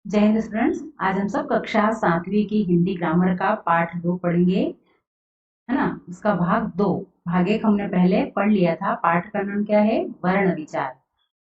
जय हिंद स्टूडेंट्स। आज हम सब कक्षा 7वीं की हिंदी ग्रामर का पाठ 2 पढ़ेंगे, है ना। इसका भाग 2। भाग 1 हमने पहले पढ़ लिया था। पाठ का नाम क्या है? वर्ण विचार।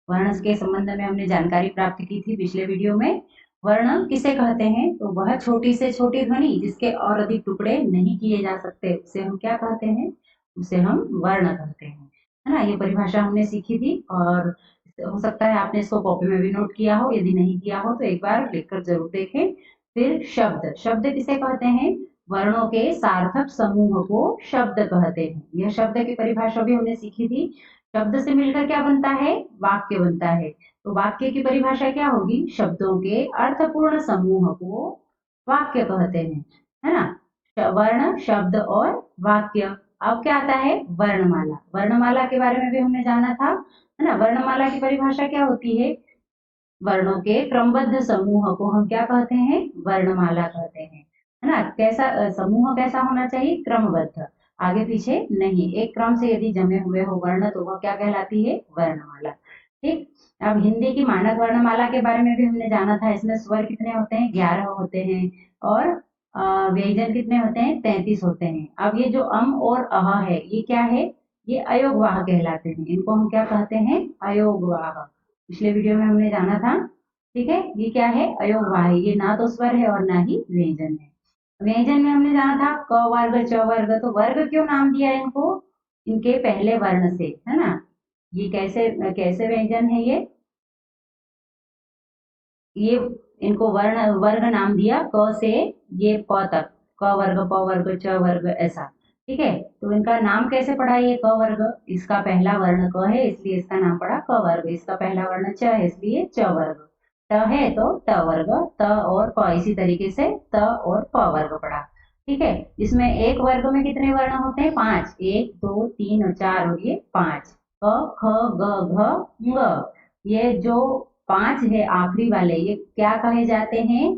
वर्ण के संबंध में हमने जानकारी प्राप्त की थी पिछले वीडियो में। वर्ण किसे कहते हैं? तो वह छोटी से छोटी ध्वनि जिसके और अधिक टुकड़े नहीं किए जा सकते, उसे हम क्या कहते हैं? उसे हम वर्ण कहते हैं, है ना। ये परिभाषा हमने सीखी थी और हो सकता है आपने इसको कॉपी में भी नोट किया हो। यदि नहीं किया हो तो एक बार लिखकर जरूर देखें। फिर शब्द। शब्द किसे कहते हैं? वर्णों के सार्थक समूह को शब्द कहते हैं। यह शब्द की परिभाषा भी हमने सीखी थी। शब्द से मिलकर क्या बनता है? वाक्य बनता है। तो वाक्य की परिभाषा क्या होगी? शब्दों के अर्थपूर्ण समूह को वाक्य कहते हैं, है ना। वर्ण, शब्द और वाक्य। अब क्या आता है? वर्णमाला। वर्णमाला के बारे में भी हमने जाना था, है ना। वर्णमाला की परिभाषा क्या होती है? वर्णों के क्रमबद्ध समूह को हम क्या कहते हैं? वर्णमाला कहते हैं, है ना। कैसा समूह कैसा होना चाहिए? क्रमबद्ध, आगे पीछे नहीं। एक क्रम से यदि जमे हुए हो वर्ण तो वह क्या कहलाती है? वर्णमाला। ठीक। अब हिंदी की मानक वर्णमाला के बारे में भी हमने जाना था। इसमें स्वर कितने होते हैं? 11 होते हैं। और व्यंजन कितने होते हैं? 33 होते हैं। अब ये जो अम और अह है, ये क्या है? ये अयोगवाह कहलाते हैं। इनको हम क्या कहते हैं? अयोगवाह। पिछले वीडियो में हमने जाना था। ठीक है, ये क्या है? अयोगवाह है। ये ना तो स्वर है और ना ही व्यंजन है। व्यंजन में हमने जाना था क वर्ग, च वर्ग। तो वर्ग क्यों नाम दिया है इनको? इनके पहले वर्ण से, है ना। ये कैसे कैसे व्यंजन है ये इनको वर्ण वर्ग नाम दिया क से ये प तक। क वर्ग, प वर्ग, च वर्ग, ऐसा। ठीक है, तो इनका नाम कैसे पड़ा? ये क वर्ग, इसका पहला वर्ण क है इसलिए इसका नाम पड़ा क वर्ग। इसका पहला वर्ण च है इसलिए च वर्ग। ट है तो ट वर्ग। त और प इसी तरीके से त और प वर्ग पड़ा। ठीक है, इसमें एक वर्ग में कितने वर्ण होते हैं? 5। 1 2 3 और 4 और ये 5। क ख ग घ ङ। ये जो 5 है आखिरी वाले, ये क्या कहे जाते हैं?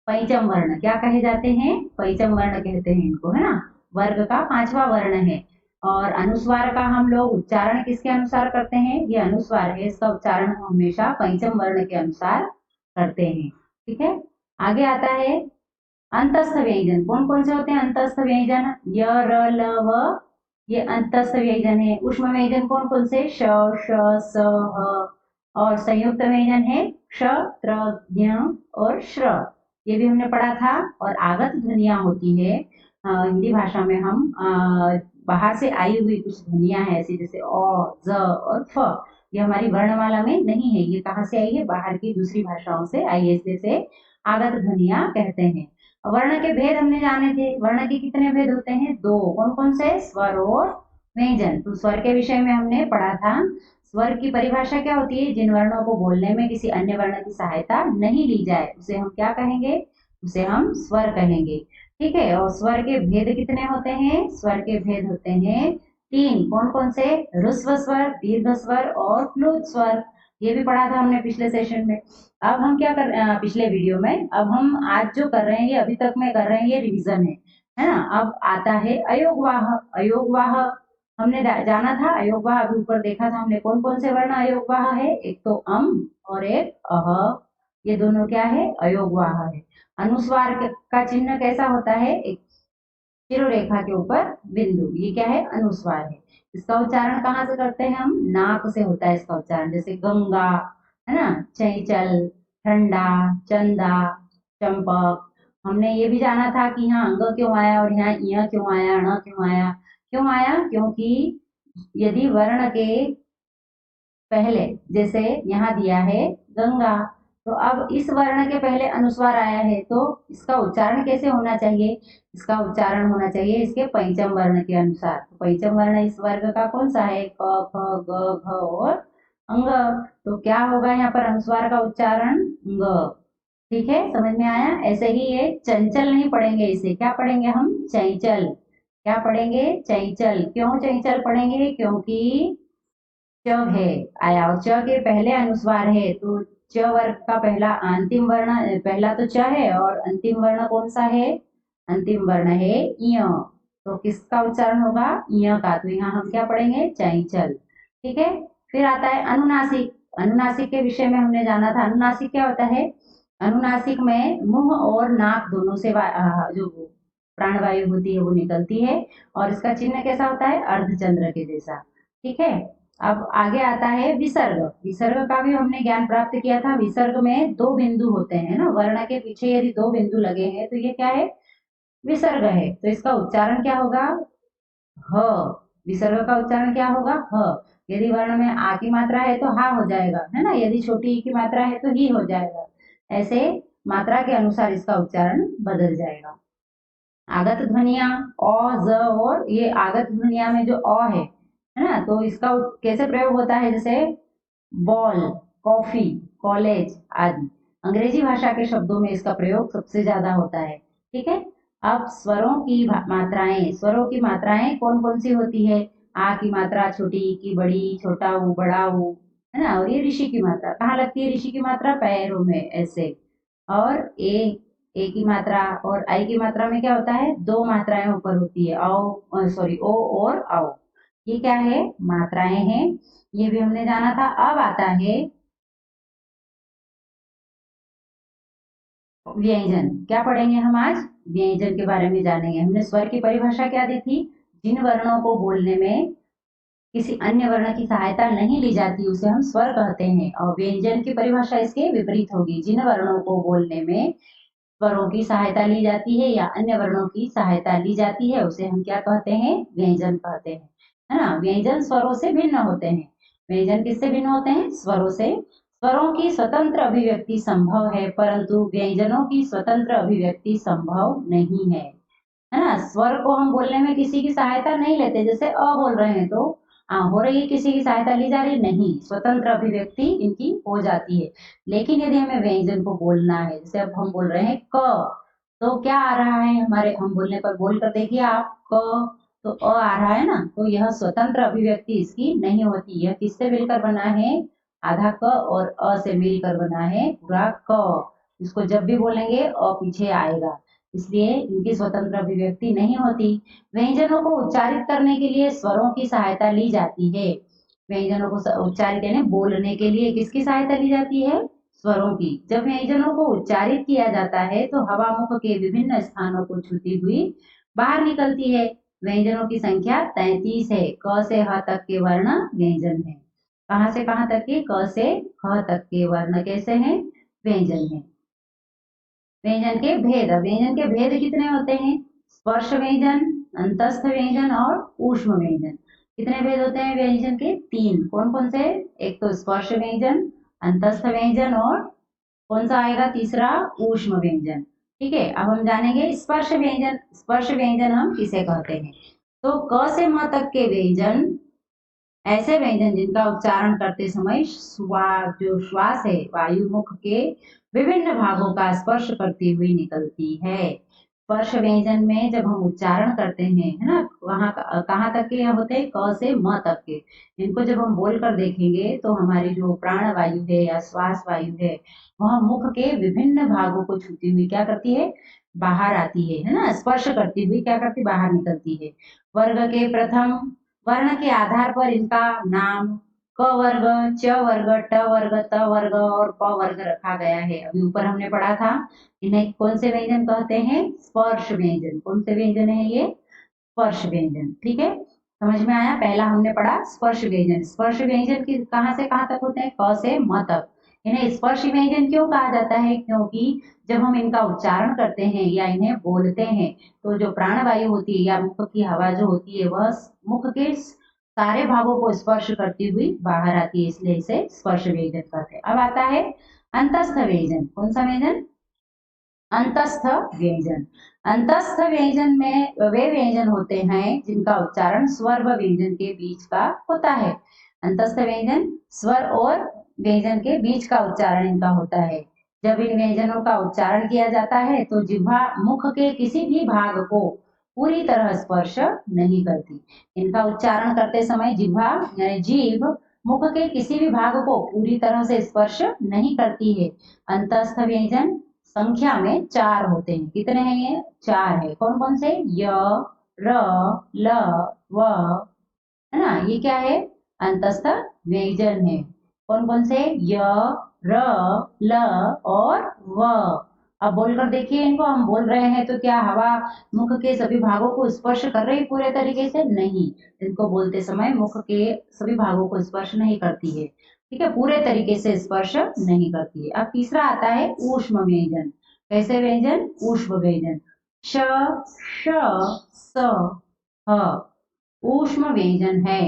पंचम वर्ण। क्या कहे जाते हैं? पंचम वर्ण कहते हैं इनको, है ना। वर्ग का 5वां वर्ण है। और अनुस्वार का हम लोग उच्चारण किसके अनुसार करते हैं? ये अनुस्वार है, इसका उच्चारण हम हमेशा पंचम वर्ण के अनुसार करते हैं। ठीक है, आगे आता है अंतस्थ व्यंजन। कौन कौन से होते हैं अंतस्थ व्यंजन? य र ल व, ये अंतस्थ व्यंजन है। ऊष्म व्यंजन कौन कौन से? श, श, स, ह। और संयुक्त व्यंजन है क्ष, त्र, ज्ञ और श्र। ये भी हमने पढ़ा था। और आगत ध्वनियां होती है हिंदी भाषा में। हम बाहर से आई हुई कुछ ध्वनियां हैं ऐसी, जैसे अ, ज और फ। ये हमारी वर्णमाला में नहीं है। ये कहाँ से आई है? बाहर की दूसरी भाषाओं से आई है, इसलिए से आगत ध्वनियां कहते हैं। वर्ण के भेद हमने जाने थे। वर्ण के कितने भेद होते हैं? 2। कौन कौन से? स्वर और व्यंजन। तो स्वर के विषय में हमने पढ़ा था। स्वर की परिभाषा क्या होती है? जिन वर्णों को बोलने में किसी अन्य वर्ण की सहायता नहीं ली जाए उसे हम क्या कहेंगे? उसे हम स्वर कहेंगे। ठीक है, और स्वर के भेद कितने होते हैं? स्वर के भेद होते हैं 3। कौन कौन से? ह्रस्व स्वर, दीर्घ स्वर और प्लुत स्वर। ये भी पढ़ा था हमने पिछले सेशन में। अब हम क्या पिछले वीडियो में। अब हम आज जो कर रहे हैं, ये अभी तक में कर रहे हैं, ये रिवीजन है ना। अब आता है अयोगवाह। अयोगवाह हमने जाना था। अयोगवाह अभी ऊपर देखा था हमने। कौन कौन से वर्ण अयोगवाह है? एक तो अम और एक अह। ये दोनों क्या है? अयोगवाह है। अनुस्वार का चिन्ह कैसा होता है? एक रेखा के ऊपर बिंदु, ये क्या है? अनुस्वार है। इसका उच्चारण कहाँ से करते हैं हम? नाक से होता है इसका उच्चारण। जैसे गंगा, है ना, चंचल, ठंडा, चंदा, चंपक। हमने ये भी जाना था कि यहाँ अंग क्यों आया और यहाँ य क्यों आया, ण क्यों आया। क्यों आया? क्योंकि यदि वर्ण के पहले, जैसे यहाँ दिया है गंगा, तो अब इस वर्ण के पहले अनुस्वार आया है तो इसका उच्चारण कैसे होना चाहिए? इसका उच्चारण होना चाहिए इसके पंचम वर्ण के अनुसार। तो पंचम वर्ण इस वर्ग का कौन सा है? क, ख, ग, घ और अंग। तो क्या होगा यहाँ पर? अनुस्वार का उच्चारण ग। ठीक है, समझ में आया। ऐसे ही ये चंचल नहीं पढ़ेंगे, इसे क्या पढ़ेंगे हम? चंचल। क्या पढ़ेंगे? चंचल। क्यों चंचल पढ़ेंगे? क्योंकि च है आया और च के पहले अनुस्वार है। तो च वर्ग का पहला अंतिम वर्ण, पहला तो च है और अंतिम वर्ण कौन सा है? अंतिम वर्ण है य। तो किसका उच्चारण होगा? य का। तो यहाँ हम क्या पढ़ेंगे? चंचल। ठीक है, फिर आता है अनुनासिक। अनुनासिक के विषय में हमने जाना था। अनुनासिक क्या होता है? अनुनासिक में मुंह और नाक दोनों से जो प्राणवायु होती है वो निकलती है, और इसका चिन्ह कैसा होता है, अर्धचंद्र के जैसा। ठीक है, अब आगे आता है विसर्ग। विसर्ग का भी हमने ज्ञान प्राप्त किया था। विसर्ग में दो बिंदु होते हैं ना, वर्ण के पीछे यदि दो बिंदु लगे हैं तो ये क्या है, विसर्ग है। तो इसका उच्चारण क्या होगा, ह। विसर्ग का उच्चारण क्या होगा, ह। यदि वर्ण में आ की मात्रा है तो हा हो जाएगा, है ना, यदि छोटी ई की मात्रा है तो ही हो जाएगा। ऐसे मात्रा के अनुसार इसका उच्चारण बदल जाएगा। आगत ध्वनिया अ, ज, और ये आगत ध्वनिया में जो अ है ना, तो इसका कैसे प्रयोग होता है, जैसे बॉल, कॉफी, कॉलेज आदि। अंग्रेजी भाषा के शब्दों में इसका प्रयोग सबसे ज्यादा होता है। ठीक है, अब स्वरों की मात्राएं, स्वरों की मात्राएं कौन कौन सी होती है, आ की मात्रा छोटी, ई की बड़ी, छोटा ऊ बड़ा ऊ, है ना, और ये ऋषि की मात्रा कहाँ लगती है, ऋषि की मात्रा पैरों में ऐसे। और ए की मात्रा और आई की मात्रा में क्या होता है, दो मात्राएं ऊपर होती है, आओ सॉरी ओ और आओ। ये क्या है, मात्राएं हैं, ये भी हमने जाना था। अब आता है व्यंजन। क्या पढ़ेंगे हम आज, व्यंजन के बारे में जानेंगे। हमने स्वर की परिभाषा क्या दी थी, जिन वर्णों को बोलने में किसी अन्य वर्ण की सहायता नहीं ली जाती उसे हम स्वर कहते हैं, और व्यंजन की परिभाषा इसके विपरीत होगी, जिन वर्णों को बोलने में स्वरों की सहायता ली जाती है या अन्य वर्णों की सहायता ली जाती है उसे हम क्या कहते हैं, व्यंजन कहते हैं, है ना। व्यंजन स्वरों से भिन्न होते हैं। व्यंजन किससे भिन्न होते हैं, स्वरों से। स्वरों की स्वतंत्र अभिव्यक्ति संभव है, परंतु व्यंजनों की स्वतंत्र अभिव्यक्ति संभव नहीं है ना। स्वर को हम बोलने में किसी की सहायता नहीं लेते, जैसे अ बोल रहे हैं तो हो रही है, किसी की सहायता ली जा रही नहीं, स्वतंत्र अभिव्यक्ति इनकी हो जाती है। लेकिन यदि हमें व्यंजन को बोलना है, जैसे अब हम बोल रहे हैं क, तो क्या आ रहा है हमारे, हम बोलने पर बोल कर देखिए आप, क, तो अ आ रहा है ना, तो यह स्वतंत्र अभिव्यक्ति इसकी नहीं होती। यह किससे मिलकर बना है, आधा क और अ से मिलकर बना है पूरा क। इसको जब भी बोलेंगे अ पीछे आएगा, इसलिए इनकी स्वतंत्र अभिव्यक्ति नहीं होती। व्यंजनों को उच्चारित करने के लिए स्वरों की सहायता ली जाती है। व्यंजनों को उच्चारित यानी बोलने के लिए किसकी सहायता ली जाती है, स्वरों की। जब व्यंजनों को उच्चारित किया जाता है तो हवा मुख के विभिन्न स्थानों को छूती हुई बाहर निकलती है। व्यंजनों की संख्या 33 है। क से ह तक के वर्ण व्यंजन है। कहाँ से कहाँ तक के, क से ह तक के वर्ण कैसे हैं, व्यंजन है। व्यंजन के भेद, व्यंजन के भेद कितने होते हैं, स्पर्श व्यंजन, अंतस्थ व्यंजन और ऊष्म व्यंजन। कितने भेद होते हैं व्यंजन के, तीन। कौन कौन से, एक तो स्पर्श व्यंजन, अंतस्थ व्यंजन और कौन सा आएगा तीसरा, ऊष्म व्यंजन। ठीक है, अब हम जानेंगे स्पर्श व्यंजन। स्पर्श व्यंजन हम किसे कहते हैं, तो क से म तक के व्यंजन ऐसे व्यंजन जिनका उच्चारण करते समय जो श्वास है वायु मुख के विभिन्न भागों का स्पर्श करती हुई निकलती है। स्पर्श व्यंजन में जब हम उच्चारण करते हैं, है ना, वहां कहाँ तक के होते हैं, क से म तक के। इनको जब हम बोल कर देखेंगे तो हमारी जो प्राण वायु है या श्वास वायु है वह मुख के विभिन्न भागों को छूती हुई क्या करती है, बाहर आती है ना, स्पर्श करती हुई क्या करती, बाहर निकलती है। वर्ग के प्रथम वर्ण के आधार पर इनका नाम क वर्ग, च वर्ग, ट वर्ग, त वर्ग और प वर्ग रखा गया है। अभी ऊपर हमने पढ़ा था, इन्हें कौन से व्यंजन कहते हैं, स्पर्श व्यंजन। कौन से व्यंजन है ये, स्पर्श व्यंजन। ठीक है, समझ में आया, पहला हमने पढ़ा स्पर्श व्यंजन। स्पर्श व्यंजन की कहाँ से कहाँ तक होते हैं, क से म तक। इन्हें स्पर्श व्यंजन क्यों कहा जाता है, क्योंकि जब हम इनका उच्चारण करते हैं या इन्हें बोलते हैं तो जो प्राणवायु होती है या मुख की हवा जो होती है वह मुख के सारे भागों को स्पर्श करती हुई बाहर आती है, इसलिए इसे स्पर्श व्यंजन कहते हैं। अब आता है अंतस्थ व्यंजन। कौन सा व्यंजन, अंतस्थ व्यंजन। अंतस्थ व्यंजन में वे व्यंजन होते हैं जिनका उच्चारण स्वर व व्यंजन के बीच का होता है। अंतस्थ व्यंजन स्वर और व्यंजन के बीच का उच्चारण इनका होता है। जब इन व्यंजनों का उच्चारण किया जाता है तो जिह्वा मुख के किसी भी भाग को पूरी तरह स्पर्श नहीं करती। इनका उच्चारण करते समय जिह्वा यानी जीभ मुख के किसी भी भाग को पूरी तरह से स्पर्श नहीं करती है। अंतस्थ व्यंजन संख्या में 4 होते हैं। कितने हैं ये, 4 है। कौन कौन से, य, र, ल, व, है ना, ये क्या है, अंतस्थ व्यंजन है। कौन कौन से, य, र, ल और व। अब बोलकर देखिए इनको, हम बोल रहे हैं तो क्या हवा मुख के सभी भागों को स्पर्श कर रही पूरे तरीके से? नहीं, इनको बोलते समय मुख के सभी भागों को स्पर्श नहीं करती है, ठीक है, पूरे तरीके से स्पर्श नहीं करती है। अब तीसरा आता है ऊष्म व्यंजन। कैसे व्यंजन? ऊष्म व्यंजन। श, श, स, ह ऊष्म व्यंजन है।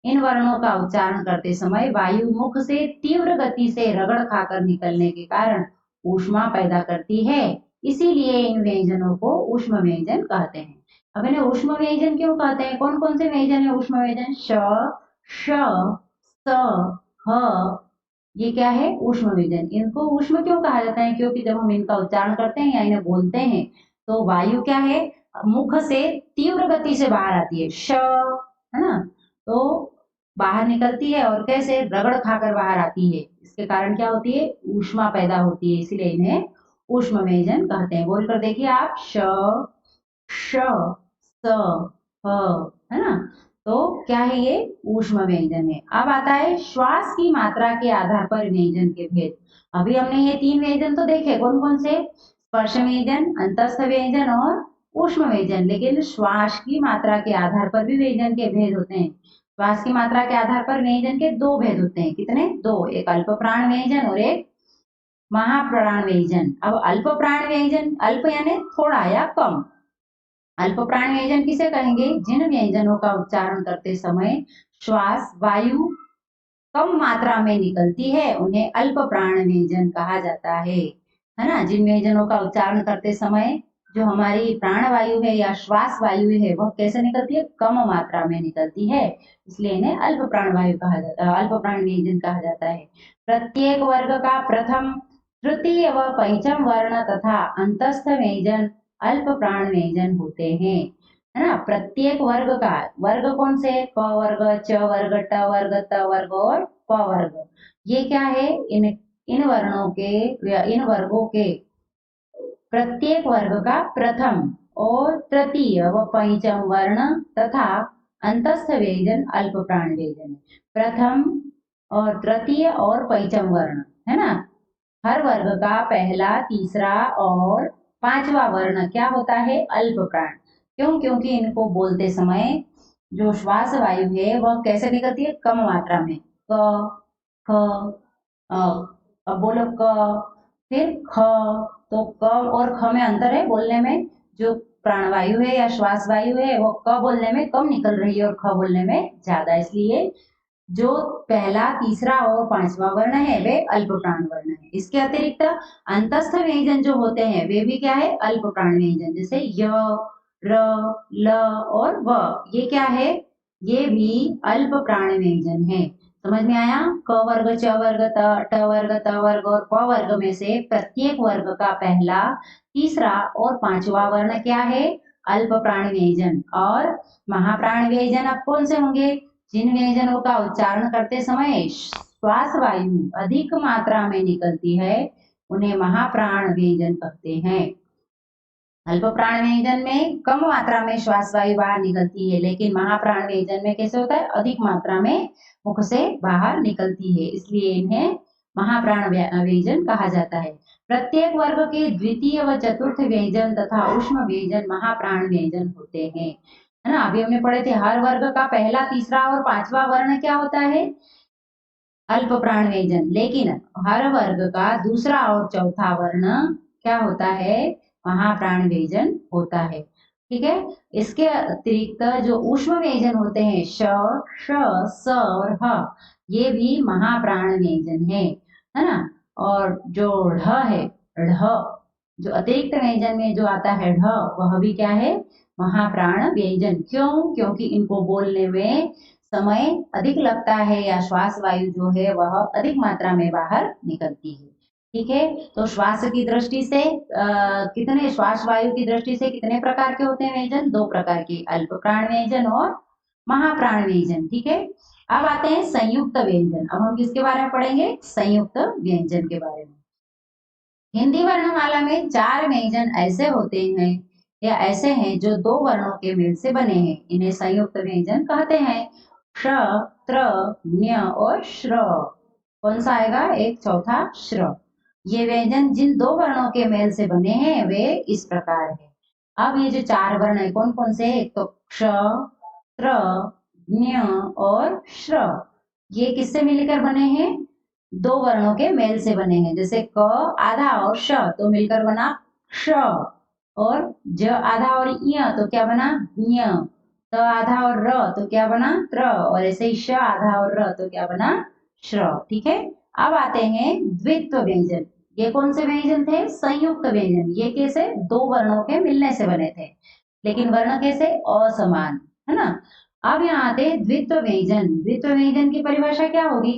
इन वर्णों का उच्चारण करते समय वायु मुख से तीव्र गति से रगड़ खाकर निकलने के कारण ऊष्मा पैदा करती है, इसीलिए इन व्यंजनों को ऊष्म व्यंजन कहते हैं। अब इन्हें ऊष्म व्यंजन क्यों कहते हैं? कौन कौन से व्यंजन है ऊष्म व्यंजन? श, श, स, ह, ये क्या है? ऊष्म व्यंजन। इनको ऊष्म क्यों कहा जाता है? क्योंकि जब हम इनका उच्चारण करते हैं या इन्हें बोलते हैं तो वायु क्या है, मुख से तीव्र गति से बाहर आती है, श, है ना, तो बाहर निकलती है और कैसे? रगड़ खाकर बाहर आती है। इसके कारण क्या होती है? ऊष्मा पैदा होती है, इसीलिए इन्हें ऊष्म व्यंजन कहते हैं। बोलकर देखिए आप, श, श, स, ह, है ना, तो क्या है ये? ऊष्म व्यंजन है। अब आता है श्वास की मात्रा के आधार पर व्यंजन के भेद। अभी हमने ये तीन व्यंजन तो देखे, कौन कौन से? स्पर्श व्यंजन, अंतस्थ व्यंजन और ऊष्म व्यंजन। लेकिन श्वास की मात्रा के आधार पर भी व्यंजन के भेद होते हैं। श्वास की मात्रा के आधार पर व्यंजन के दो भेद होते हैं। कितने? दो, एक अल्प प्राण व्यंजन और एक महाप्राण व्यंजन। अब अल्प प्राण व्यंजन, अल्प यानी थोड़ा या कम। अल्प प्राण व्यंजन किसे कहेंगे? जिन व्यंजनों का उच्चारण करते समय श्वास वायु कम मात्रा में निकलती है उन्हें अल्प प्राण व्यंजन कहा जाता है ना। जिन व्यंजनों का उच्चारण करते समय जो हमारी प्राण वायु है या श्वास वायु है वह कैसे निकलती है? कम मात्रा में निकलती है, इसलिए इन्हें अल्प प्राण वायु कहा जाता है, अल्प प्राण व्यंजन कहा जाता है। प्रत्येक वर्ग का प्रथम, तृतीय व पंचम वर्ण तथा अंतस्थ व्यंजन अल्प प्राण व्यंजन होते हैं, है ना। प्रत्येक वर्ग का, वर्ग कौन से? क वर्ग, च वर्ग, ट वर्ग, त वर्ग और प वर्ग। ये क्या है? इन वर्णों के या इन वर्गों के प्रत्येक वर्ग का प्रथम और तृतीय व पंचम वर्ण तथा अंतस्थ व्यंजन अल्प प्राण व्यंजन। प्रथम और तृतीय और पंचम वर्ण, है ना। हर वर्ग का पहला, तीसरा और पांचवा वर्ण क्या होता है? अल्प प्राण। क्यों? क्योंकि इनको बोलते समय जो श्वास वायु है वह कैसे निकलती है? कम मात्रा में। क, ख, अ, अब बोलो क, फिर ख, तो क और ख में अंतर है बोलने में। जो प्राणवायु है या श्वास वायु है वो क बोलने में कम निकल रही है और ख बोलने में ज्यादा, इसलिए जो पहला, तीसरा और पांचवा वर्ण है वे अल्प प्राण वर्ण है। इसके अतिरिक्त अंतस्थ व्यंजन जो होते हैं वे भी क्या है? अल्प प्राण व्यंजन। जैसे य, र, ल और व, ये क्या है? ये भी अल्प प्राण व्यंजन है। समझ में आया? क वर्ग, च वर्ग, ट वर्ग, त वर्ग और प वर्ग में से प्रत्येक वर्ग का पहला, तीसरा और पांचवा वर्ण क्या है? अल्प प्राण व्यंजन। और महाप्राण व्यंजन अब कौन से होंगे? जिन व्यंजनों का उच्चारण करते समय श्वास वायु अधिक मात्रा में निकलती है उन्हें महाप्राण व्यंजन कहते हैं। अल्प प्राण व्यंजन में कम मात्रा में श्वास वायु बाहर निकलती है, लेकिन महाप्राण व्यंजन में कैसे होता है? अधिक मात्रा में मुख से बाहर निकलती है, इसलिए इन्हें महाप्राण व्यंजन कहा जाता है। प्रत्येक वर्ग के द्वितीय व चतुर्थ व्यंजन तथा ऊष्म व्यंजन महाप्राण व्यंजन होते हैं, है ना। अभी हमने पढ़े थे हर वर्ग का पहला, तीसरा और पांचवा वर्ण क्या होता है? अल्प प्राण व्यंजन। लेकिन हर वर्ग का दूसरा और चौथा वर्ण क्या होता है? महाप्राण व्यंजन होता है, ठीक है। इसके अतिरिक्त जो ऊष्म व्यंजन होते हैं श, श, स और ह, ये भी महाप्राण व्यंजन है ना। और जो ढ है, ढ जो अतिरिक्त व्यंजन में जो आता है ढ, वह भी क्या है? महाप्राण व्यंजन। क्यों? क्योंकि इनको बोलने में समय अधिक लगता है या श्वास वायु जो है वह अधिक मात्रा में बाहर निकलती है, ठीक है। तो श्वास की दृष्टि से कितने, श्वास वायु की दृष्टि से कितने प्रकार के होते हैं व्यंजन? दो प्रकार के, अल्प प्राण व्यंजन और महाप्राण व्यंजन, ठीक है। अब आते हैं संयुक्त व्यंजन। अब हम किसके बारे में पढ़ेंगे? संयुक्त व्यंजन के बारे में। हिंदी वर्णमाला में 4 व्यंजन ऐसे होते हैं या ऐसे हैं जो 2 वर्णों के मेल से बने हैं, इन्हें संयुक्त व्यंजन कहते हैं। श, त्र, ण्य और श्र। कौन सा आएगा? एक चौथा श्र। ये व्यंजन जिन दो वर्णों के मेल से बने हैं वे इस प्रकार है। अब ये जो चार वर्ण है कौन कौन से, एक तो क्ष, त्र, ञ और श्र। ये किससे मिलकर बने हैं, दो वर्णों के मेल से बने हैं। जैसे क आधा और श तो मिलकर बना क्ष, और ज आधा और य तो क्या बना ञ, त आधा और र तो क्या बना त्र, और ऐसे ही श आधा और र तो क्या बना श्र। ठीक है। अब आते हैं द्वित्व व्यंजन। ये कौन से व्यंजन थे, संयुक्त व्यंजन। ये कैसे, दो वर्णों के मिलने से बने थे, लेकिन वर्ण कैसे, असमान, है ना। अब यहाँ आते हैं द्वित्व व्यंजन। द्वित्व व्यंजन की परिभाषा क्या होगी,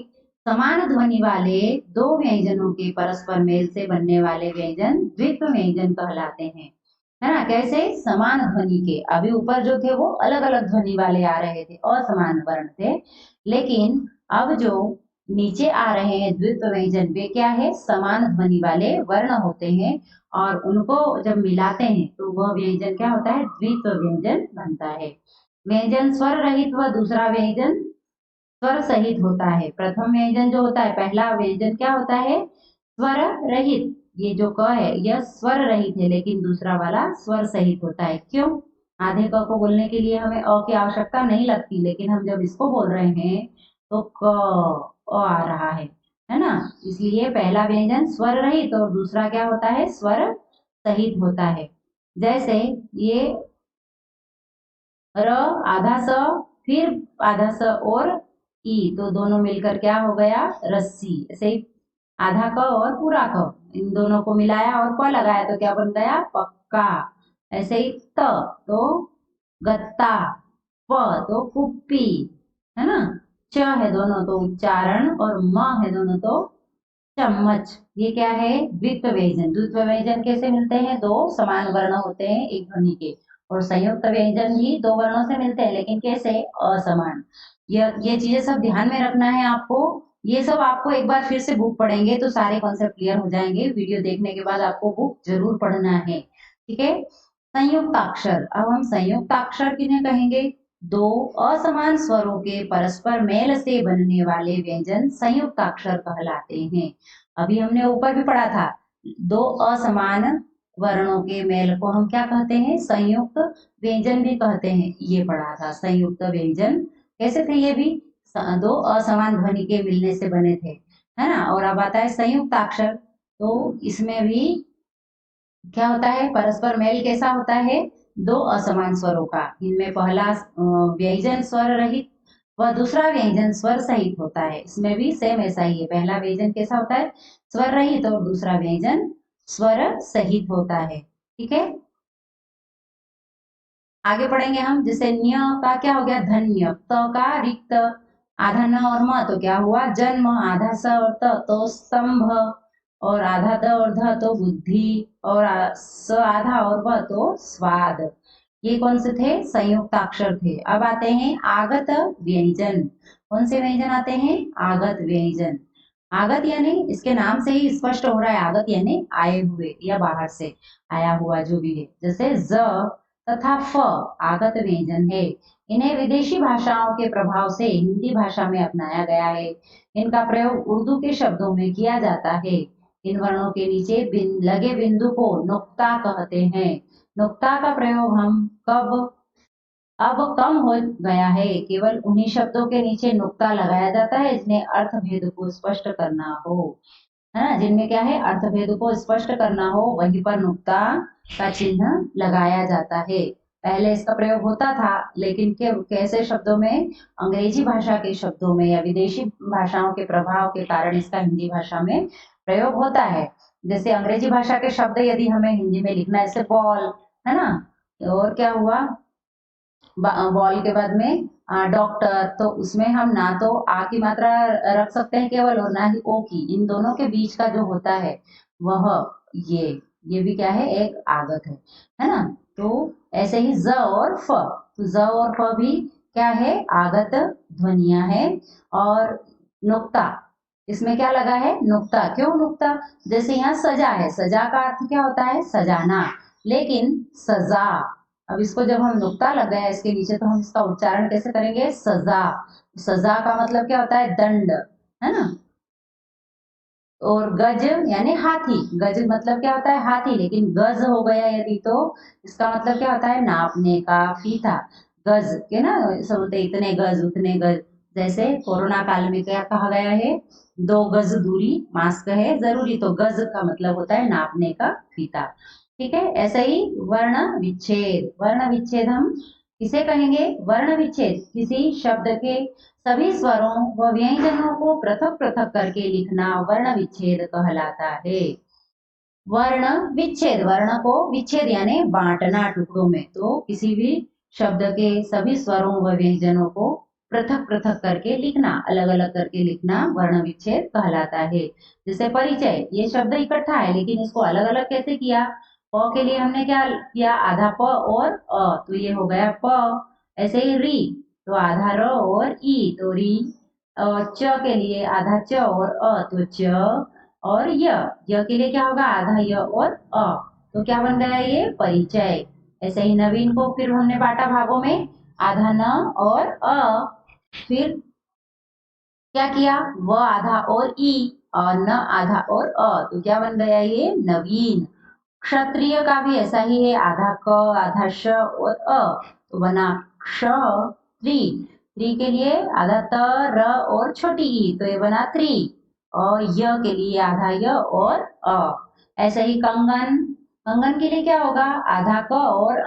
समान ध्वनि वाले दो व्यंजनों के परस्पर मेल से बनने वाले व्यंजन द्वित्व व्यंजन कहलाते हैं, है ना। कैसे, समान ध्वनि के, अभी ऊपर जो थे वो अलग अलग ध्वनि वाले आ रहे थे, असमान वर्ण थे, लेकिन अब जो नीचे आ रहे हैं द्वित्व व्यंजन वे क्या है, समान ध्वनि वाले वर्ण होते हैं, और उनको जब मिलाते हैं तो वह व्यंजन क्या होता है, द्वित्व व्यंजन बनता है। व्यंजन स्वर रहित व दूसरा व्यंजन स्वर सहित होता है। प्रथम व्यंजन जो होता है, पहला व्यंजन क्या होता है, स्वर रहित। ये जो क है यह स्वर रहित है, लेकिन दूसरा वाला स्वर सहित होता है। क्यों, आधे क को बोलने के लिए हमें अ की आवश्यकता नहीं लगती, लेकिन हम जब इसको बोल रहे हैं तो क अ आ रहा है ना। इसलिए पहला व्यंजन स्वर रहित और दूसरा क्या होता है, स्वर सहित होता है। जैसे ये र आधा स, फिर आधा स और ई, तो दोनों मिलकर क्या हो गया, रस्सी। ऐसे ही आधा क और पूरा क, इन दोनों को मिलाया और प लगाया तो क्या बन गया, पक्का। ऐसे ही त तो गत्ता, प तो कुप्पी, है ना। च है दोनों तो उच्चारण, और म है दोनों तो चम्मच। ये क्या है, द्वित्व व्यंजन। द्वित्व व्यंजन कैसे मिलते हैं, दो समान वर्ण होते हैं एक ध्वनि के, और संयुक्त व्यंजन भी दो वर्णों से मिलते हैं, लेकिन कैसे, असमान। ये चीजें सब ध्यान में रखना है आपको। ये सब आपको एक बार फिर से बुक पढ़ेंगे तो सारे कॉन्सेप्ट क्लियर हो जाएंगे। वीडियो देखने के बाद आपको बुक जरूर पढ़ना है, ठीक है। संयुक्ताक्षर, अब हम संयुक्ताक्षर किन्हें कहेंगे, दो असमान स्वरों के परस्पर मेल से बनने वाले व्यंजन संयुक्ताक्षर कहलाते हैं। अभी हमने ऊपर भी पढ़ा था, दो असमान वर्णों के मेल को हम क्या कहते हैं, संयुक्त व्यंजन भी कहते हैं। ये पढ़ा था संयुक्त व्यंजन कैसे थे, ये भी दो असमान ध्वनि के मिलने से बने थे, है ना। और अब आता है संयुक्ताक्षर, तो इसमें भी क्या होता है, परस्पर मेल कैसा होता है, दो असमान स्वरों का। इनमें पहला व्यंजन स्वर रहित व दूसरा व्यंजन स्वर सहित होता है। इसमें भी सेम ऐसा ही है, पहला व्यंजन कैसा होता है, स्वर रहित, और दूसरा व्यंजन स्वर सहित होता है। ठीक है, आगे पढ़ेंगे हम। जैसे न्य का क्या हो गया, धन्य। त का रिक्त, आधा न और म तो क्या हुआ, जन्म। आधा स और त तो स्तंभ, और आधा द और ध तो बुद्धि, और स आधा और व तो स्वाद। ये कौन से थे, संयुक्ताक्षर थे। अब आते हैं आगत व्यंजन। कौन से व्यंजन आते हैं, आगत व्यंजन। आगत यानी, इसके नाम से ही स्पष्ट हो रहा है, आगत यानी आए हुए या बाहर से आया हुआ जो भी है। जैसे ज तथा फ आगत व्यंजन है। इन्हें विदेशी भाषाओं के प्रभाव से हिंदी भाषा में अपनाया गया है। इनका प्रयोग उर्दू के शब्दों में किया जाता है। इन वर्णों के नीचे लगे बिंदु को नुक्ता कहते हैं। नुक्ता का प्रयोग हम कब, अब कम हो गया है। केवल उन्हीं शब्दों के नीचे नुक्ता लगाया जाता है जिन्हें अर्थ भेद को स्पष्ट करना हो, है ना। जिनमें क्या है, अर्थ भेद को स्पष्ट करना हो, वहीं पर नुक्ता का चिन्ह लगाया जाता है। पहले इसका प्रयोग होता था, लेकिन कैसे शब्दों में, अंग्रेजी भाषा के शब्दों में या विदेशी भाषाओं के प्रभाव के कारण इसका हिंदी भाषा में प्रयोग होता है। जैसे अंग्रेजी भाषा के शब्द यदि हमें हिंदी में लिखना है, जैसे बॉल, है ना, और क्या हुआ, बॉल के बाद में डॉक्टर, तो उसमें हम ना तो आ की मात्रा रख सकते हैं केवल, और ना ही ओ की। इन दोनों के बीच का जो होता है वह ये भी क्या है, एक आगत है ना। तो ऐसे ही ज और फ, तो ज और फ भी क्या है, आगत ध्वनियां है। और नुक्ता, इसमें क्या लगा है, नुक्ता। क्यों नुक्ता, जैसे यहाँ सजा है, सजा का अर्थ क्या होता है, सजाना, लेकिन सजा, अब इसको जब हम नुक्ता लग गया इसके नीचे तो हम इसका उच्चारण कैसे करेंगे, सजा। सजा का मतलब क्या होता है, दंड, है ना। और गज यानी हाथी, गज मतलब क्या होता है हाथी, लेकिन गज हो गया यदि तो इसका मतलब क्या होता है नापने का फीता। गज के ना सब होते इतने गज उतने गज, जैसे कोरोना काल में क्या कहा गया है, 2 गज दूरी मास्क है जरूरी, तो गज का मतलब होता है नापने का फीता। ठीक है, ऐसे ही वर्ण विच्छेद, वर्ण विच्छेद हम किसे कहेंगे, वर्ण विच्छेद किसी शब्द के सभी स्वरों व व्यंजनों को पृथक पृथक करके लिखना वर्ण विच्छेद कहलाता है। वर्ण विच्छेद, वर्ण को विच्छेद यानी बांटना टुकड़ों में, तो किसी भी शब्द के सभी स्वरों व व्यंजनों को पृथक पृथक करके लिखना, अलग अलग करके लिखना वर्ण विच्छेद कहलाता है। जैसे परिचय, ये शब्द इकट्ठा है लेकिन इसको अलग अलग कैसे किया, प के लिए हमने क्या किया, आधा प और अ, तो ये हो गया प। ऐसे ही री, तो आधा र और ई, तो री। च के लिए आधा च और अ, तो च। और य के लिए क्या होगा, आधा य और अ, तो क्या बन गया ये परिचय। ऐसे ही नवीन को फिर हमने बांटा भागों में, आधा न और अ, फिर क्या किया, व आधा और ई, और न आधा और अ, तो क्या बन गया ये नवीन। क्षत्रिय का भी ऐसा ही है, आधा क आधा श और अ, तो बना क्षत्रि। त्रि के लिए आधा त र और छोटी ई, तो ये बना त्रि। और य के लिए आधा य और अ। ऐसे ही कंगन, कंगन के लिए क्या होगा, आधा क और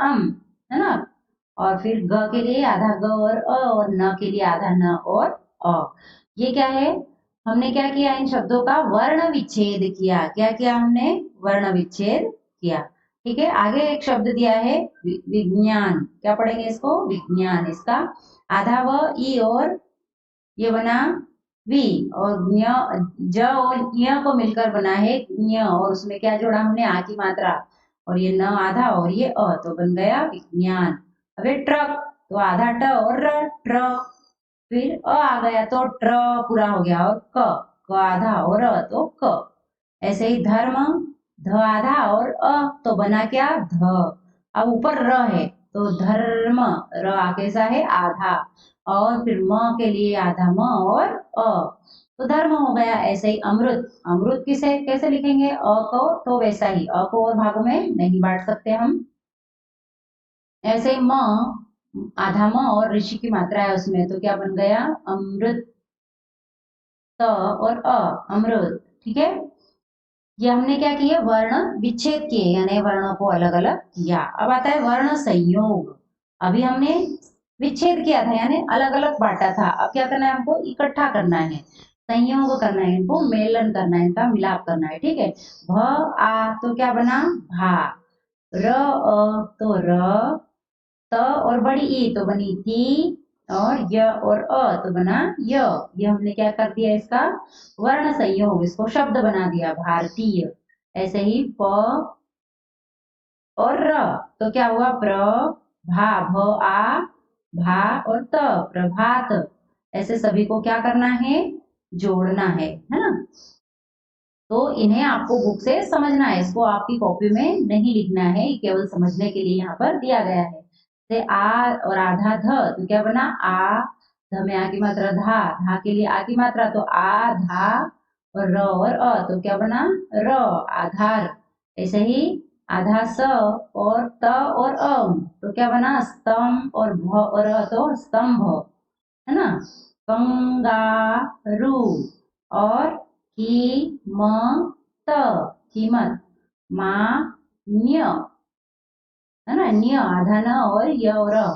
है ना, और फिर ग के लिए आधा ग और अ, और न के लिए आधा न और अ। ये क्या है, हमने क्या किया, इन शब्दों का वर्ण विच्छेद किया। क्या किया हमने, वर्ण विच्छेद किया। ठीक है, आगे एक शब्द दिया है विज्ञान, क्या पढ़ेंगे इसको, विज्ञान। इसका आधा व ई और ये बना वी, और ज और य को मिलकर बना है ञ, और उसमें क्या जोड़ा हमने, आ की मात्रा, और ये न आधा और ये अ, तो बन गया विज्ञान। अब ये ट्रक, तो आधा ट और र, ट्र। फिर अ आ गया तो ट्र पूरा हो गया, और क आधा और अ, तो क। ऐसे ही धर्म, ध आधा और अ, तो बना क्या ध। अब ऊपर र है, तो धर्म, र कैसा है आधा, और फिर म के लिए आधा म और अ, तो धर्म हो गया। ऐसे ही अमृत, अमृत किसे कैसे लिखेंगे, अ को, तो वैसा ही अ को और भागों में नहीं बांट सकते हम। ऐसे ही म, आधा म और ऋषि की मात्रा है उसमें, तो क्या बन गया अमृत, त और अ, अमृत। ठीक है, ये हमने क्या किया, वर्ण विच्छेद किए, यानी वर्णों को अलग अलग किया। अब आता है वर्ण संयोग। अभी हमने विच्छेद किया था यानी अलग अलग बांटा था, अब क्या करना है, हमको इकट्ठा करना है, संयोग करना है, इनको मेलन करना है, इनका मिलाप करना है। ठीक है, भ आ, तो क्या बना भा, र अ, तो र, त और बड़ी ई, तो बनी ती, और य और अ, तो बना य। ये हमने क्या कर दिया, इसका वर्ण संयोग, इसको शब्द बना दिया भारतीय। ऐसे ही प और र, तो क्या हुआ प्र भा, भ आ भा, और त प्रभात। ऐसे सभी को क्या करना है, जोड़ना है ना। तो इन्हें आपको बुक से समझना है, इसको आपकी कॉपी में नहीं लिखना है, केवल समझने के लिए यहाँ पर दिया गया है। जैसे आ और आधा ध, तो क्या बना आ, ध में आ की मात्रा धा, धा के लिए आ की मात्रा, तो आ धा, और र और अ, तो क्या बना र, आधार। ऐसे ही आधा स और त और अम, तो क्या बना स्तंभ, और भ और अ, तो स्तंभ, है ना। कंगारू, और कीमत, कीमत, मान्य, है ना, न्य आधा न और य और अ,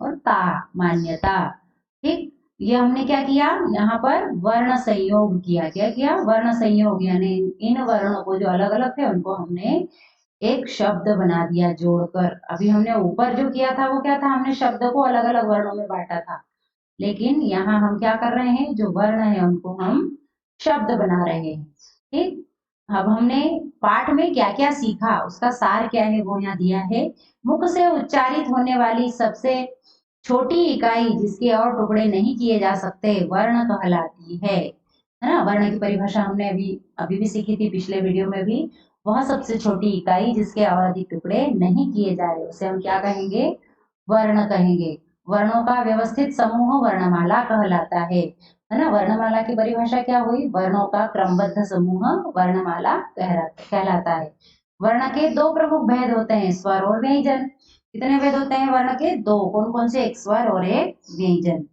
और ता मान्यता। ठीक, ये हमने क्या किया, यहाँ पर वर्ण संयोग किया। क्या किया, वर्ण संयोग, यानी इन वर्णों को जो अलग अलग थे उनको हमने एक शब्द बना दिया जोड़कर। अभी हमने ऊपर जो किया था वो क्या था, हमने शब्द को अलग अलग वर्णों में बांटा था, लेकिन यहाँ हम क्या कर रहे हैं, जो वर्ण है उनको हम शब्द बना रहे हैं। ठीक, अब हमने पाठ में क्या क्या सीखा उसका सार क्या है वो यहाँ दिया है। मुख से उच्चारित होने वाली सबसे छोटी इकाई जिसके और टुकड़े नहीं किए जा सकते वर्ण कहलाती है ना। वर्ण की परिभाषा हमने अभी अभी भी सीखी थी पिछले वीडियो में भी। वह सबसे छोटी इकाई जिसके और अधिक टुकड़े नहीं किए जा रहे उसे हम क्या कहेंगे, वर्ण कहेंगे। वर्णों का व्यवस्थित समूह वर्णमाला कहलाता है ना। वर्णमाला की परिभाषा क्या हुई? वर्णों का क्रमबद्ध समूह वर्णमाला कहलाता है। वर्ण के दो प्रमुख भेद होते हैं, स्वर और व्यंजन। कितने भेद होते हैं वर्ण के? दो। कौन कौन से? एक स्वर और एक व्यंजन।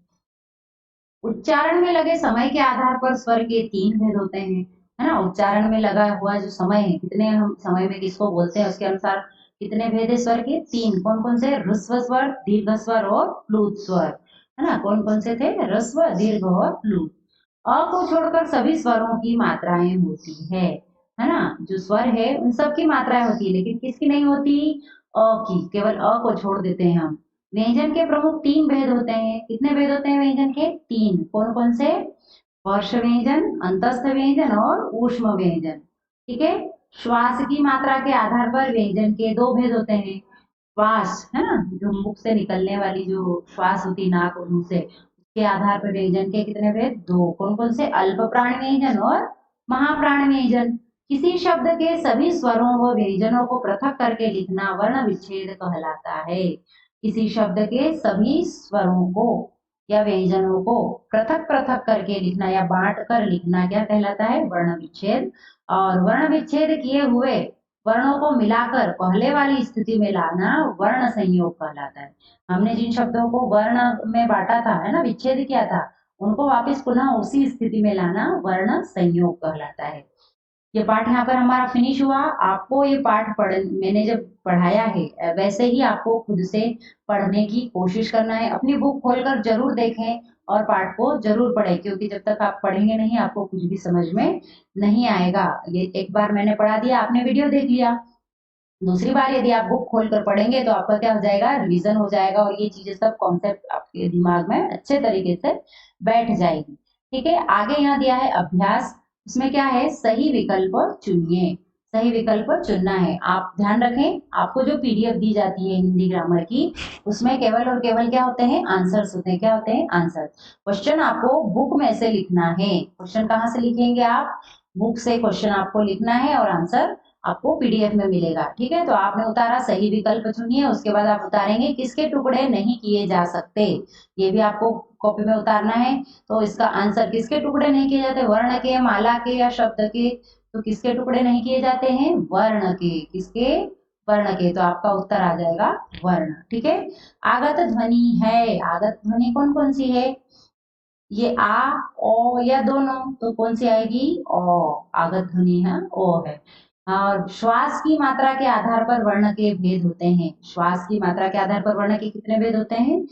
उच्चारण में लगे समय के आधार पर स्वर के तीन भेद होते हैं, है ना। उच्चारण में लगा हुआ जो समय है, कितने हम समय में किसको बोलते हैं, उसके अनुसार कितने भेद है स्वर के? तीन। कौन कौन से? ह्रस्व स्वर, दीर्घ स्वर और प्लुत स्वर, है ना। कौन कौन से थे? ह्रस्व, दीर्घ और प्लुत। अ को छोड़कर सभी स्वरों की मात्राएं होती है ना। जो स्वर है उन सब की मात्राएं होती है, लेकिन किसकी नहीं होती? अ की। केवल अ को छोड़ देते हैं हम। व्यंजन के प्रमुख तीन भेद होते हैं। कितने भेद होते हैं व्यंजन के? तीन। कौन कौन से? स्पर्श व्यंजन, अंतस्थ व्यंजन और ऊष्म व्यंजन। ठीक है। श्वास की मात्रा के आधार पर व्यंजन के दो भेद होते हैं। श्वास, है ना, जो मुख से निकलने वाली जो श्वास होती नाक और मुंह से, उसके आधार पर व्यंजन के कितने भेद? दो। कौन कौन से? अल्प प्राण व्यंजन और महाप्राण व्यंजन। किसी शब्द के सभी स्वरों व व्यंजनों को पृथक करके लिखना वर्ण विच्छेद कहलाता है। किसी शब्द के सभी स्वरों को या व्यंजनों को पृथक पृथक करके लिखना या बांट कर लिखना क्या कहलाता है? वर्ण विच्छेद। और वर्ण विच्छेद किए हुए वर्णों को मिलाकर पहले वाली स्थिति में लाना वर्ण संयोग कहलाता है। हमने जिन शब्दों को वर्ण में बांटा था, है ना, विच्छेद किया था, उनको वापस पुनः उसी स्थिति में लाना वर्ण संयोग कहलाता है। ये पाठ यहाँ पर हमारा फिनिश हुआ। आपको ये पाठ मैंने जब पढ़ाया है वैसे ही आपको खुद से पढ़ने की कोशिश करना है। अपनी बुक खोलकर जरूर देखें और पाठ को जरूर पढ़ें, क्योंकि जब तक आप पढ़ेंगे नहीं आपको कुछ भी समझ में नहीं आएगा। ये एक बार मैंने पढ़ा दिया, आपने वीडियो देख लिया, दूसरी बार यदि आप बुक खोलकर पढ़ेंगे तो आपका क्या हो जाएगा? रिवीजन हो जाएगा और ये चीजें सब कॉन्सेप्ट आपके दिमाग में अच्छे तरीके से बैठ जाएगी। ठीक है। आगे यहाँ दिया है अभ्यास। इसमें क्या है? सही विकल्प चुनिए। सही विकल्प चुनना है। आप ध्यान रखें, आपको जो पीडीएफ दी जाती है हिंदी ग्रामर की, उसमें केवल और केवल क्या होते हैं? आंसर्स होते हैं। क्या होते हैं? आंसर। क्वेश्चन आपको बुक में से लिखना है। क्वेश्चन कहाँ से लिखेंगे आप? बुक से क्वेश्चन आपको लिखना है और आंसर आपको पीडीएफ में मिलेगा। ठीक है। तो आपने उतारा, सही विकल्प चुनिए। उसके बाद आप उतारेंगे किसके टुकड़े नहीं किए जा सकते, ये भी आपको कॉपी में उतारना है। तो इसका आंसर किसके टुकड़े नहीं किए जाते? वर्ण के, माला के या शब्द के? तो किसके टुकड़े नहीं किए जाते हैं? वर्ण के। किसके? वर्ण के। तो आपका उत्तर आ जाएगा वर्ण। ठीक है। आगत ध्वनि है। आगत ध्वनि कौन कौन सी है? ये आ, ओ या दोनों? तो कौन सी आएगी? ओ। आगत ध्वनि है ओ है। और श्वास की मात्रा के आधार पर वर्ण के भेद होते हैं। श्वास की मात्रा के आधार पर वर्ण के कितने भेद होते हैं?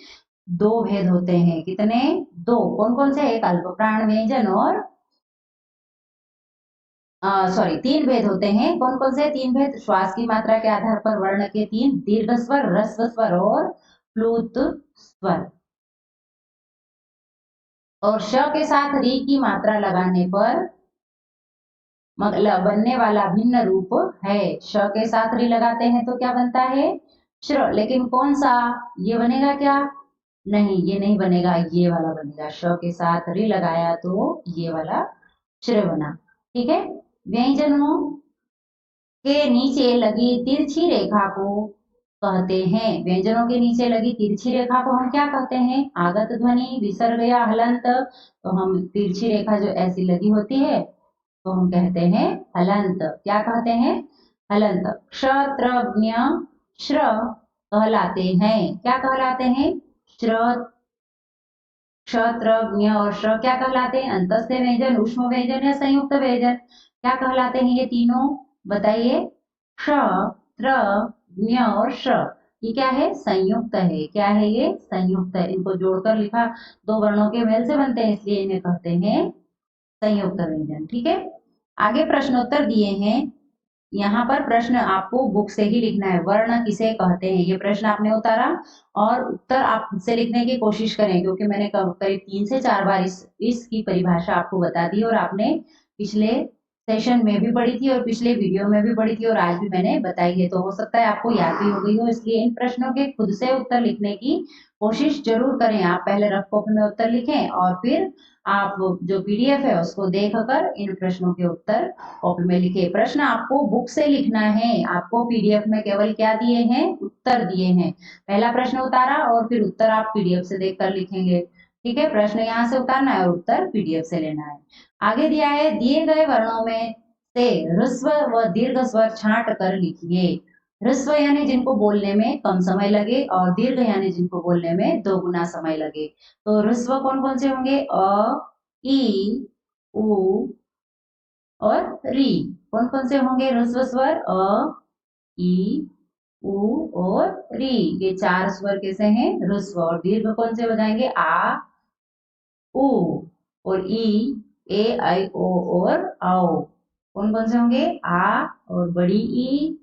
दो भेद होते हैं। कितने? दो। कौन कौन से? एक अल्प प्राण व्यंजन और सॉरी, तीन भेद होते हैं। कौन कौन से तीन भेद? श्वास की मात्रा के आधार पर वर्ण के तीन: दीर्घ स्वर, ह्रस्व स्वर और प्लुत स्वर। और श के साथ री की मात्रा लगाने पर मतलब बनने वाला भिन्न रूप है। श के साथ री लगाते हैं तो क्या बनता है? श्र। लेकिन कौन सा? ये बनेगा क्या? नहीं, ये नहीं बनेगा, ये वाला बनेगा। श के साथ री लगाया तो ये वाला श्र बना। ठीक है। व्यंजनों के नीचे लगी तिरछी रेखा को कहते हैं। व्यंजनों के नीचे लगी तिरछी रेखा को हम क्या कहते हैं? आगत ध्वनि, विसर्ग या हलंत। तो हम तिरछी रेखा जो ऐसी लगी होती है तो हम कहते हैं हलंत। क्या कहते हैं? हलंत। क्षत्रज्ञ श्र कहलाते हैं। क्या कहलाते हैं? श्र। क्षत्रज्ञ और श्र क्या कहलाते हैं? अंतस्थ व्यंजन, ऊष्म व्यंजन या संयुक्त व्यंजन? क्या कहलाते हैं ये तीनों? बताइए। क्ष, त्र, ज्ञ और श्र। ये क्या है? संयुक्त है। क्या है ये? संयुक्त है। इनको जोड़कर लिखा दो वर्णों के मेल से बनते हैं, इसलिए इन्हें कहते हैं संयुक्त व्यंजन। ठीक है। आगे प्रश्नोत्तर दिए हैं। यहाँ पर प्रश्न आपको बुक से ही लिखना है। वर्ण किसे कहते हैं, ये प्रश्न आपने उतारा और उत्तर आप खुद से लिखने की कोशिश करें, क्योंकि मैंने करीब 3 से 4 बार इसकी परिभाषा आपको बता दी और आपने पिछले सेशन में भी पढ़ी थी और पिछले वीडियो में भी पढ़ी थी और आज भी मैंने बताई है, तो हो सकता है आपको याद भी हो गई हो। इसलिए इन प्रश्नों के खुद से उत्तर लिखने की कोशिश जरूर करें। आप पहले रफ कॉपी में उत्तर लिखें और फिर आप जो पीडीएफ है उसको देखकर इन प्रश्नों के उत्तर कॉपी में लिखे। प्रश्न आपको बुक से लिखना है, आपको पीडीएफ में केवल क्या दिए हैं, उत्तर दिए हैं। पहला प्रश्न उतारा और फिर उत्तर आप पीडीएफ से देखकर लिखेंगे। ठीक है, प्रश्न यहाँ से उतारना है और उत्तर पीडीएफ से लेना है। आगे दिया है, दिए गए वर्णों में से ह्रस्व व दीर्घ स्वर छांट कर लिखिए। ह्रस्व यानी जिनको बोलने में कम समय लगे और दीर्घ यानी जिनको बोलने में 2 गुना समय लगे। तो ह्रस्व कौन कौन से होंगे, अ, ई, उ और री। कौन कौन से होंगे ह्रस्व स्वर, अ, ई, उ और री। ये 4 स्वर कैसे हैं, ह्रस्व। और दीर्घ कौन से हो जाएंगे, आ, उ और ई, ए, आई, ओ और आओ। कौन कौन से होंगे, आ और बड़ी ई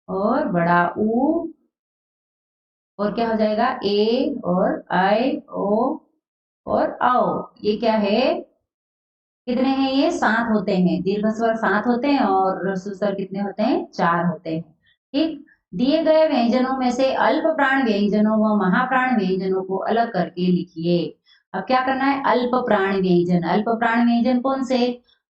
और बड़ा ऊ और क्या हो जाएगा, ए और आई, ओ और आओ। ये क्या है, कितने हैं, ये 7 होते हैं। दीर्घ स्वर 7 होते हैं और ह्रस्व स्वर कितने होते हैं, 4 होते हैं। ठीक, दिए गए व्यंजनों में से अल्प प्राण व्यंजनों व महाप्राण व्यंजनों को अलग करके लिखिए। अब क्या करना है, अल्प प्राण व्यंजन। अल्प प्राण व्यंजन कौन से,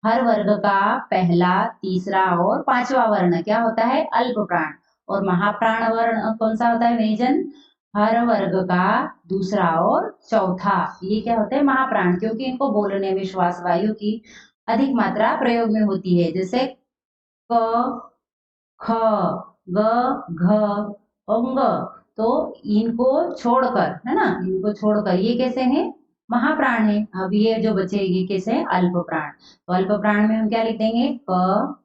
हर वर्ग का पहला, तीसरा और पांचवा वर्ण क्या होता है, अल्प प्राण। और महाप्राण वर्ण कौन सा होता है व्यंजन, हर वर्ग का दूसरा और चौथा, ये क्या होते हैं, महाप्राण। क्योंकि इनको बोलने में श्वास वायु की अधिक मात्रा प्रयोग में होती है। जैसे क, ख, ग, घ और ङ। तो इनको छोड़कर, है ना, इनको छोड़कर ये कैसे हैं, महाप्राण है। अब ये जो बचे ये कैसे हैं, अल्प प्राण। तो अल्प प्राण में हम क्या लिख देंगे, क,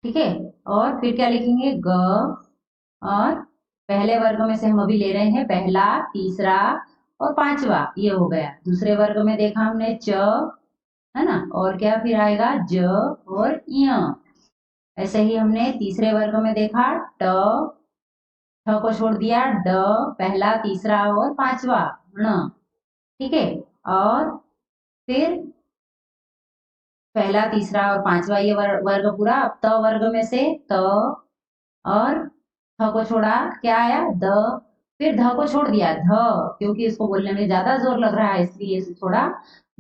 ठीक है, और फिर क्या लिखेंगे, ग। और पहले वर्ग में से हम अभी ले रहे हैं पहला, तीसरा और पांचवा, ये हो गया। दूसरे वर्ग में देखा हमने च, है ना, और क्या फिर आएगा, ज और य। ऐसे ही हमने तीसरे वर्ग में देखा ट, ठ को छोड़ दिया, ड, पहला, तीसरा और पांचवा ण। ठीक है, और फिर पहला, तीसरा और पांचवा ये वर्ग पूरा। अब त वर्ग में से त और थ को छोड़ा, क्या आया, द। फिर ध को छोड़ दिया, ध, क्योंकि इसको बोलने में ज्यादा जोर लग रहा है इसलिए इसे छोड़ा,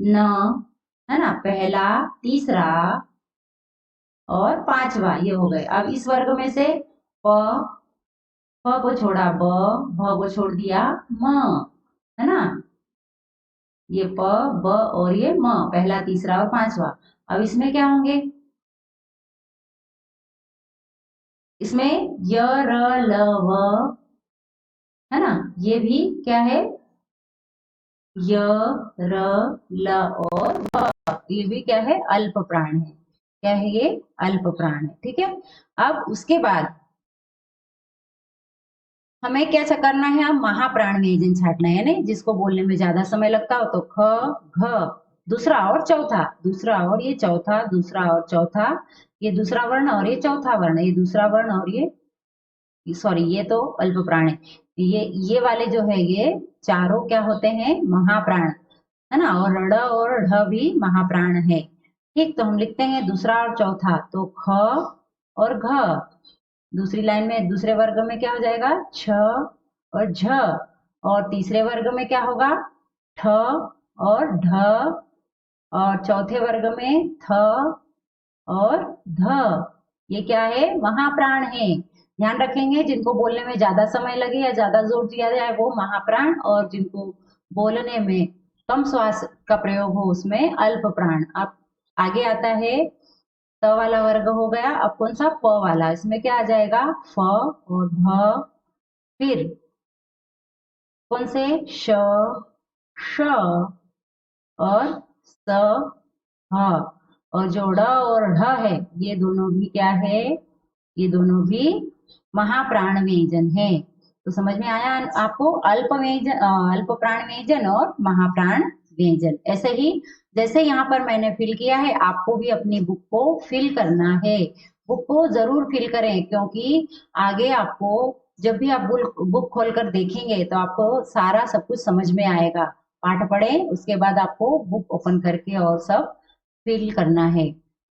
न, है ना, पहला, तीसरा और पांचवा ये हो गए। अब इस वर्ग में से प, प को छोड़ा, ब, भ को छोड़ दिया, म, है ना, ये प, ब और ये म, पहला, तीसरा और पांचवा। अब इसमें क्या होंगे, इसमें य, र, ल, व, है ना, ये भी क्या है, य, र, ल और व, ये भी क्या है, अल्प प्राण है। क्या है ये, अल्प प्राण है। ठीक है, अब उसके बाद हमें क्या करना है, हम महाप्राण व्यंजन छाटना है, यानी जिसको बोलने में ज्यादा समय लगता हो। तो ख, घ, दूसरा और चौथा, दूसरा और ये चौथा, दूसरा और चौथा, ये दूसरा वर्ण और ये चौथा वर्ण, ये दूसरा वर्ण और ये सॉरी ये तो अल्प प्राण है। ये वाले जो है ये चारों क्या होते हैं, महाप्राण, है ना, और ड़ और ढ भी महाप्राण है। ठीक, तो हम लिखते हैं दूसरा और चौथा, तो ख और घ। दूसरी लाइन में दूसरे वर्ग में क्या हो जाएगा, छ और झ। और तीसरे वर्ग में क्या होगा, ठ और ढ। और चौथे वर्ग में थ और ध। ये क्या है, महाप्राण है। ध्यान रखेंगे, जिनको बोलने में ज्यादा समय लगे या ज्यादा जोर दिया जाए वो महाप्राण, और जिनको बोलने में कम श्वास का प्रयोग हो उसमें अल्प प्राण। अब आगे आता है, त वाला वर्ग हो गया। अब कौन सा, प वाला, इसमें क्या आ जाएगा, फ और भ। फिर कौन से, श, श और स, ह। और जो ड और ढ है ये दोनों भी क्या है, ये दोनों भी महाप्राण व्यंजन है। तो समझ में आया आपको, अल्प व्यंजन, अल्प प्राण व्यंजन और महाप्राण व्यंजन। ऐसे ही जैसे यहाँ पर मैंने फिल किया है, आपको भी अपनी बुक को फिल करना है। बुक को जरूर फिल करें, क्योंकि आगे आपको जब भी आप बुक खोलकर देखेंगे तो आपको सारा सब कुछ समझ में आएगा। पाठ पढ़ें, उसके बाद आपको बुक ओपन करके और सब फिल करना है।